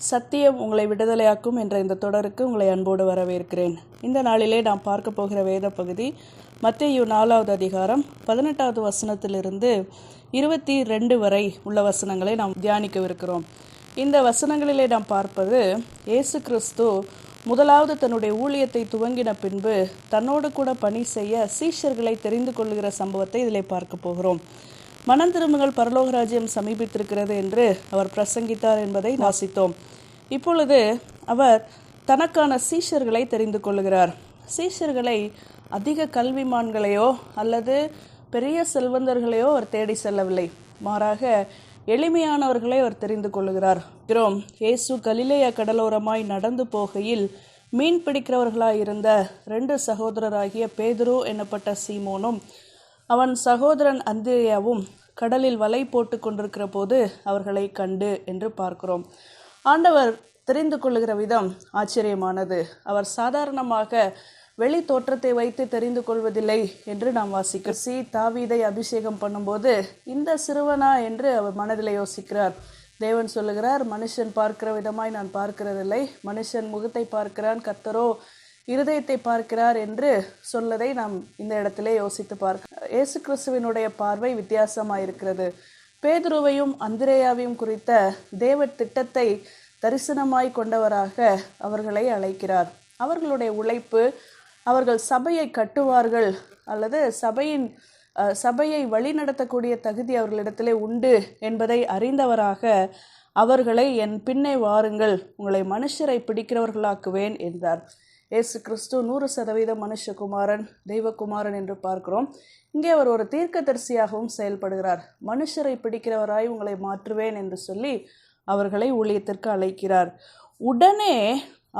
சத்தியம் உங்களை விடுதலையாக்கும் என்ற இந்த தொடருக்கு உங்களை அன்போடு வரவேற்கிறேன். இந்த நாளிலே நாம் பார்க்க போகிற வேத பகுதி மத்தேயு 4வது அதிகாரம் 18வது வசனத்திலிருந்து 22 வரை உள்ள வசனங்களை நாம் தியானிக்கவிருக்கிறோம். இந்த வசனங்களிலே நாம் பார்ப்பது இயேசு கிறிஸ்து முதலாவது தன்னுடைய ஊழியத்தை துவங்கின பின்பு தன்னோடு கூட பணி செய்ய சீஷர்களை தெரிந்து கொள்ளுகிற சம்பவத்தை இதிலே பார்க்க போகிறோம். மனம் திரும்புங்கள், பரலோக ராஜ்யம் சமீபித்திருக்கிறது என்று அவர் பிரசங்கித்தார் என்பதை வாசித்தோம். இப்பொழுது அவர் தனக்கான சீஷர்களை தெரிந்து கொள்ளுகிறார். சீஷர்களை அதிக கல்விமான்களையோ அல்லது பெரிய செல்வந்தர்களையோ அவர் தேடி செல்லவில்லை. மாறாக எளிமையானவர்களை அவர் தெரிந்து கொள்ளுகிறார். இயேசு கலிலேயா கடலோரமாய் நடந்து போகையில் மீன் பிடிக்கிறவர்களாய் இருந்த 2 சகோதரராகிய பேதுரு என்னப்பட்ட சீமோனும் அவன் சகோதரன் அந்திரேயாவும் கடலில் வலை போட்டு கொண்டிருக்கிற போது அவர்களை கண்டு என்று பார்க்கிறோம். ஆண்டவர் தெரிந்து கொள்ளுகிற விதம் ஆச்சரியமானது. அவர் சாதாரணமாக வெளி தோற்றத்தை வைத்து தெரிந்து கொள்வதில்லை என்று நாம் வாசிக்கிறோம். தாவீதை அபிஷேகம் பண்ணும்போது இந்த சிறுவனா என்று அவர் மனதில் யோசிக்கிறார். தேவன் சொல்லுகிறார், மனுஷன் பார்க்கிற விதமாய் நான் பார்க்கிறதில்லை, மனுஷன் முகத்தை பார்க்கிறான், கர்த்தரோ இருதயத்தை பார்க்கிறார் என்று சொல்லதை நாம் இந்த இடத்திலே யோசித்து பார்க்க. இயேசு கிறிஸ்துவினுடைய பார்வை வித்தியாசமாயிருக்கிறது. பேதுருவையும் அந்திரேயாவையும் குறித்த தேவ திட்டத்தை தரிசனமாய் கொண்டவராக அவர்களை அழைக்கிறார். அவர்களுடைய உழைப்பு, அவர்கள் சபையை கட்டுவார்கள் அல்லது சபையை வழிநடத்தக்கூடிய தகுதி அவர்களிடத்திலே உண்டு என்பதை அறிந்தவராக அவர்களை என் பின்னே வாருங்கள், உங்களை மனுஷரை பிடிக்கிறவர்களாக்குவேன் என்றார். இயேசு கிறிஸ்து 100% மனுஷகுமாரன், தெய்வகுமாரன் என்று பார்க்கிறோம். இங்கே அவர் ஒரு தீர்க்கதரிசியாகவும் செயல்படுகிறார். மனுஷரை பிடிக்கிறவராய் உங்களை மாற்றுவேன் என்று சொல்லி அவர்களை ஊழியத்திற்கு அழைக்கிறார். உடனே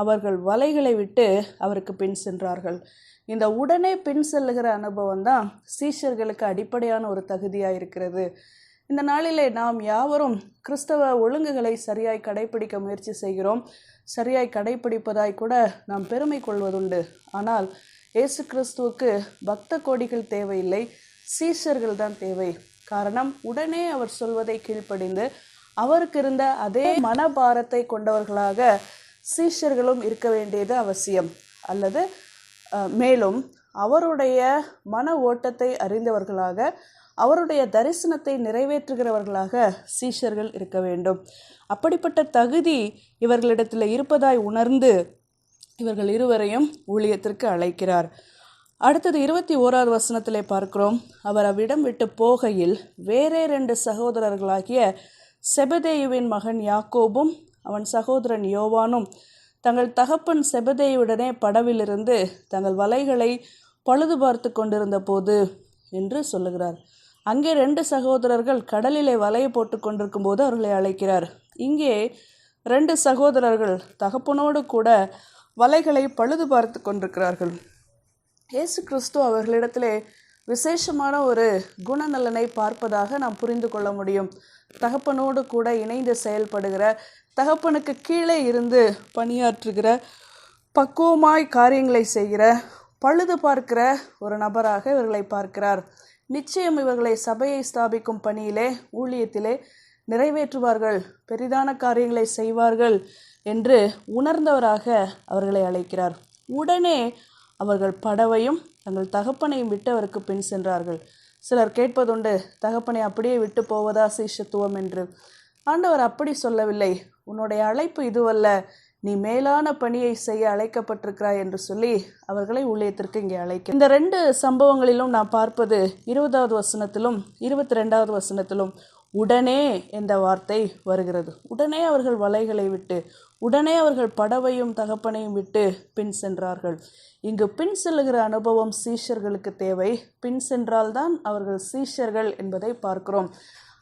அவர்கள் வலைகளை விட்டு அவருக்கு பின் சென்றார்கள். இந்த உடனே பின் செல்லுகிற அனுபவம் தான் சீஷர்களுக்கு அடிப்படையான ஒரு தகுதியாக இருக்கிறது. இந்த நாளிலே நாம் யாவரும் கிறிஸ்தவ ஒழுங்குகளை சரியாய் கடைபிடிக்க முயற்சி செய்கிறோம். சரியாய் கடைபிடிப்பதாய் கூட நாம் பெருமை கொள்வதுண்டு. ஆனால் இயேசு கிறிஸ்துவுக்கு பக்த கோடிகள் தேவையில்லை, சீஷர்கள் தான் தேவை. காரணம், உடனே அவர் சொல்வதை கீழ்ப்படிந்து அவருக்கு இருந்த அதே மனபாரத்தை கொண்டவர்களாக சீஷர்களும் இருக்க வேண்டியது அவசியம். அல்லது மேலும் அவருடைய மன ஓட்டத்தை அறிந்தவர்களாக, அவருடைய தரிசனத்தை நிறைவேற்றுகிறவர்களாக சீஷர்கள் இருக்க வேண்டும். அப்படிப்பட்ட தகுதி இவர்களிடத்தில் இருப்பதாய் உணர்ந்து இவர்கள் இருவரையும் ஊழியத்திற்கு அழைக்கிறார். அடுத்தது 21வது வசனத்திலே பார்க்கிறோம், அவர் அவ்விடம் விட்டு போகையில் வேறே 2 சகோதரர்களாகிய செபதேயுவின் மகன் யாக்கோபும் அவன் சகோதரன் யோவானும் தங்கள் தகப்பன் செபதேயுடனே படவிலிருந்து தங்கள் வலைகளை பழுது பார்த்து கொண்டிருந்த போது என்று சொல்லுகிறார். அங்கே 2 சகோதரர்கள் கடலிலே வலையை போட்டு கொண்டிருக்கும் போது அவர்களை அழைக்கிறார். இங்கே 2 சகோதரர்கள் தகப்பனோடு கூட வலைகளை பழுது பார்த்து கொண்டிருக்கிறார்கள். இயேசு கிறிஸ்து அவர்களிடத்திலே விசேஷமான ஒரு குணநலனை பார்ப்பதாக நாம் புரிந்து கொள்ள முடியும். தகப்பனோடு கூட இணைந்து செயல்படுகிற, தகப்பனுக்கு கீழே இருந்து பணியாற்றுகிற, பக்குவமாய் காரியங்களை செய்கிற, பழுது பார்க்கிற ஒரு நபராக இவர்களை பார்க்கிறார். நிச்சயம் இவர்களை சபையை ஸ்தாபிக்கும் பணியிலே, ஊழியத்திலே நிறைவேற்றுவார்கள், பெரிதான காரியங்களை செய்வார்கள் என்று உணர்ந்தவராக அவர்களை அழைக்கிறார். உடனே அவர்கள் படவையும் தங்கள் தகப்பனையும் விட்டு அவருக்கு பின் சென்றார்கள். சிலர் கேட்பதுண்டு, தகப்பனை அப்படியே விட்டு போவதா சீஷத்துவம் என்று. ஆண்டவர் அப்படி சொல்லவில்லை. உன்னுடைய அழைப்பு இதுவல்ல, நீ மேலான பணியை செய்ய அழைக்கப்பட்டிருக்கிறாய் என்று சொல்லி அவர்களை ஊழியத்திற்கு இங்கே அழைக்க. இந்த 2 சம்பவங்களிலும் நாம் பார்ப்பது 20வது வசனத்திலும் 22வது வசனத்திலும் உடனே என்ற வார்த்தை வருகிறது. உடனே அவர்கள் வலைகளை விட்டு, உடனே அவர்கள் படவையும் தகப்பனையும் விட்டு பின் சென்றார்கள். இங்கு பின் செல்லுகிற அனுபவம் சீஷர்களுக்கு தேவை. பின் சென்றால்தான் அவர்கள் சீஷர்கள் என்பதை பார்க்கிறோம்.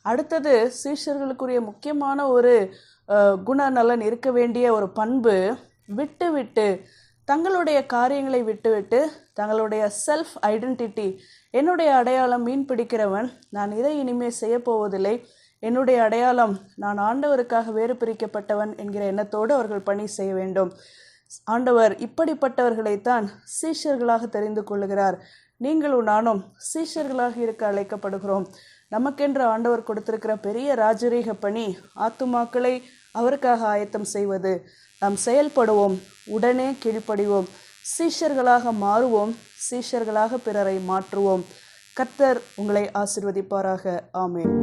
அடுத்தது சீஷர்களுக்குரிய முக்கியமான ஒரு குணநலன் இருக்க வேண்டிய ஒரு பண்பு, விட்டு தங்களுடைய காரியங்களை விட்டுவிட்டு தங்களுடைய செல்ஃப் ஐடென்டிட்டி, என்னுடைய அடையாளம் மீன் பிடிக்கிறவன், நான் இதை இனிமேல் செய்ய போவதில்லை, என்னுடைய அடையாளம் நான் ஆண்டவருக்காக வேறு பிரிக்கப்பட்டவன் என்கிற எண்ணத்தோடு அவர்கள் பணி செய்ய வேண்டும். ஆண்டவர் இப்படிப்பட்டவர்களைத்தான் சீஷர்களாக தெரிந்து கொள்ளுகிறார். நீங்களும் நானும் சீஷர்களாக இருக்க அழைக்கப்படுகிறோம். நமக்கென்று ஆண்டவர் கொடுத்திருக்கிற பெரிய ராஜரீக பணி ஆத்துமாக்களை அவருக்காக ஆயத்தம் செய்வது. நாம் செயல்படுவோம், உடனே கீழ்ப்படிவோம், சீஷர்களாக மாறுவோம், சீஷர்களாக பிறரை மாற்றுவோம். கர்த்தர் உங்களை ஆசீர்வதிப்பாராக. ஆமென்.